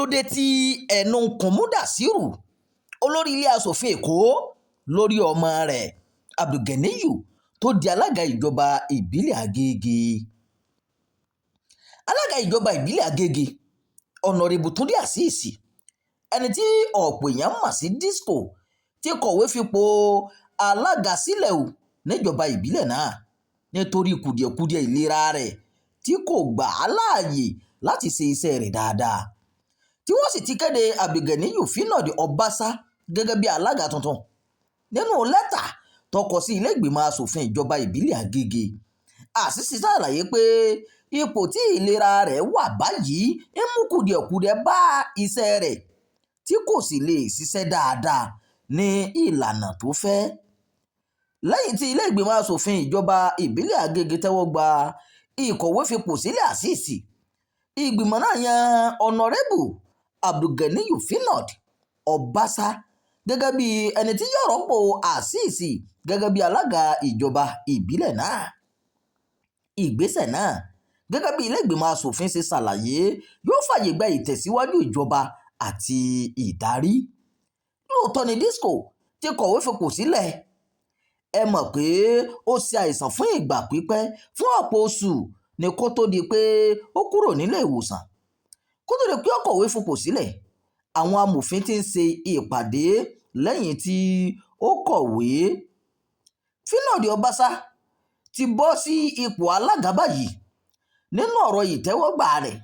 ló dé tí ẹnu ń kùn Mudasiru olórí ilé asòfin Èkó lórí ọmọ rẹ̀ Abdulganiyu tó di alága ìjọba ìbílẹ̀ Agége. Alága ìjọba ìbílẹ̀ Agége Ọ̀nàrẹ́bù Túndé Azeez ẹni tí ọ̀pọ̀ èèyàn mọ̀ sí Disco ti kọ̀wé fipò alága sílẹ̀ o níjọba ìbílẹ̀ náà nítorí kùdìẹ̀kudiẹ ìlera rẹ̀ tí kò gbà á láàyè láti ṣe iṣẹ́ rẹ̀ dáadáa, tí wọ́n sì ti kéde Abdulganiyu Finod Obasa gẹ́gẹ́ bí alága tuntun. Nínú lẹ́tà tó kọ sí ilé ìgbìmọ̀ asòfin ìjọba ìbílẹ̀ Agége, Azeez ṣàlàyé pé ipò tí ìlera rẹ̀ wà báyìí ń mú kùdìẹ̀kudiẹ bá iṣẹ́ rẹ̀ tí kò sì lè ṣiṣẹ́ dáadáa ní ìlànà tó fẹ́. Lẹ́yìn tí ilé ìgbìmọ̀ asòfin ìjọba ìbílẹ̀ Agége tẹ́wọ́ gba ìkọ̀wé fipò sílẹ̀ Azeez, ìgbìmọ̀ náà yan Ọ̀nàrẹ́bù Abdulganiyu Finod Obasa gẹ́gẹ́ bí ẹni tí yóò rọ́pò Azeez gẹ́gẹ́ bí alága ìjọba ìbílẹ̀ náà. Ìgbésẹ̀ náà, gẹ́gẹ́ bí ilé ìgbìmọ̀ asòfin ṣe ṣàlàyé, yóò fàyè gba ìtẹ̀síwájú ìjọba àti ìdarí. Lóòótọ́ ni Disco ti kọ̀wé fipò sílẹ̀. Ẹ mọ̀ pé ó ṣe àìsàn fún ìgbà pípẹ́ fún ọ̀pọ̀ oṣù ní kó tó di pé ó kúrò nílé ìwòsàn. Kó tó di pé ó kọ̀wé fipò sílẹ̀, àwọn amòfin ti ń ṣe ìpàdé lẹ́yìn tí ó kọ̀wé. Finod Obasa ti bọ́ sí ipò alága báyìí. Nínú ọ̀rọ̀ ìtẹ́wọ́gbà rẹ̀,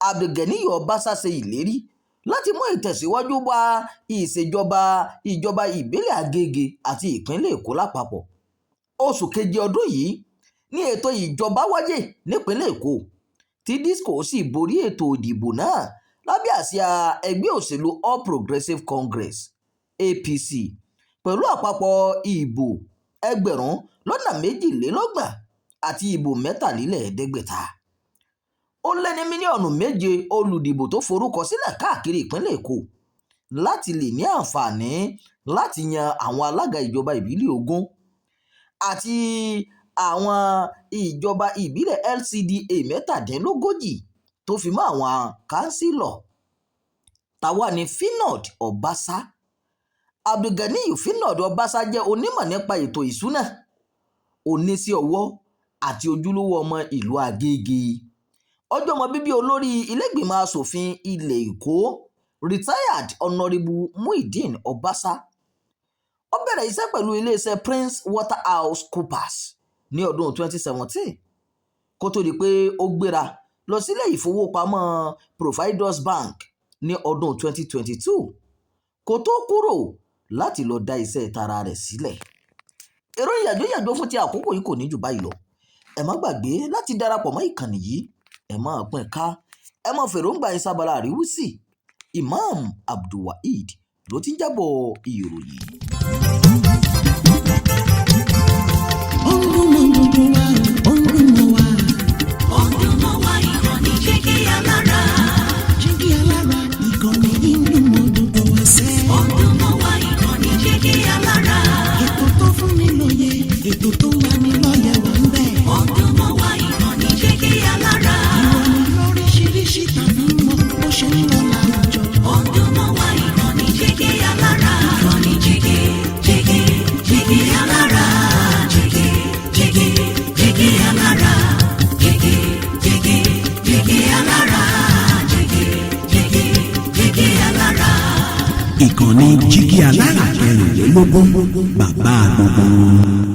Abdulganiyu Obasa ṣe ìlérí láti mú ìtẹ̀síwájú wá ìjọba ìbílẹ̀ Agége àti ìpínlẹ̀ Èkó lápapọ̀. Oṣù keje ọdún yìí ní ètò ìjọba wáyé nípínlẹ̀ Èkó, tí Disco sì borí ètò ìdìbò náà lábẹ́ àsíá ẹgbẹ́ òṣèlú All Progressives Congress APC pẹ̀lú àpapọ̀ ìbò 22,000 àti ìbò 53. Ó lé ní mílíọ̀nù 7 olùdìbò tó forúkọ sílẹ̀ káàkiri ìpínlẹ̀ Èkó láti lè ní àǹfààní láti yan àwọn alága ìjọba ìbílẹ̀ 20 àti àwọn ìjọba ìbílẹ̀ LCDA 37 tó fi mọ́ àwọn kánsílọ̀. Tàwa ni Finod Obasa. Abdulganiyu Finod Obasa jẹ́ onímọ̀ nípa ètò ìṣúná, oníṣẹ́ ọwọ́ àti ojúlówó ọmọ ìlú Agége. Ọjọ́ ọmọ bíbí olórí ilé ìgbìmọ̀ asòfin ilẹ̀ Èkó retired Ọ̀nàrẹ́bù Muideen Obasa. Ó bẹ̀rẹ̀ iṣẹ́ pẹ̀lú iléeṣẹ́ Prince Waterhouse Coopers ní ọdún 2017 kó tó di pé ó gbéra lọ sílé ìfowópamọ́ Providus Bank ní ọdún 2022 kó tó kúrò láti lọ dá iṣẹ́ tara rẹ̀ sílẹ̀. Ìròyìn yàjóyàjó fún ti àkókò yìí kò ní jù báyìí lọ. Ẹ má gbàgbé láti darapọ̀ mọ́ ìkànnì yìí, ẹ máa pín ká, ẹ máa fèròǹgbà ìsábàlá àríwísí. Imam Abdulwaheed ló ti ń jábọ̀ ìròyìn. Ètò tó wà ní lọ́yẹ̀ wà ń bẹ̀. Ọdún mọ́ wá ìkànnì Jígí Alára. Ìròyìn lóríṣiríṣi tàbí mọ bó ṣe ń lọ láwùjọ. Ọdún mọ́ wá ìkànnì Jígí Alára. Ìkànnì Jígí Alára. Jígí Alára. Jígí Alára. Jígí Alára. Ìkànnì Jígí Alára 24, bàbá gbogbo.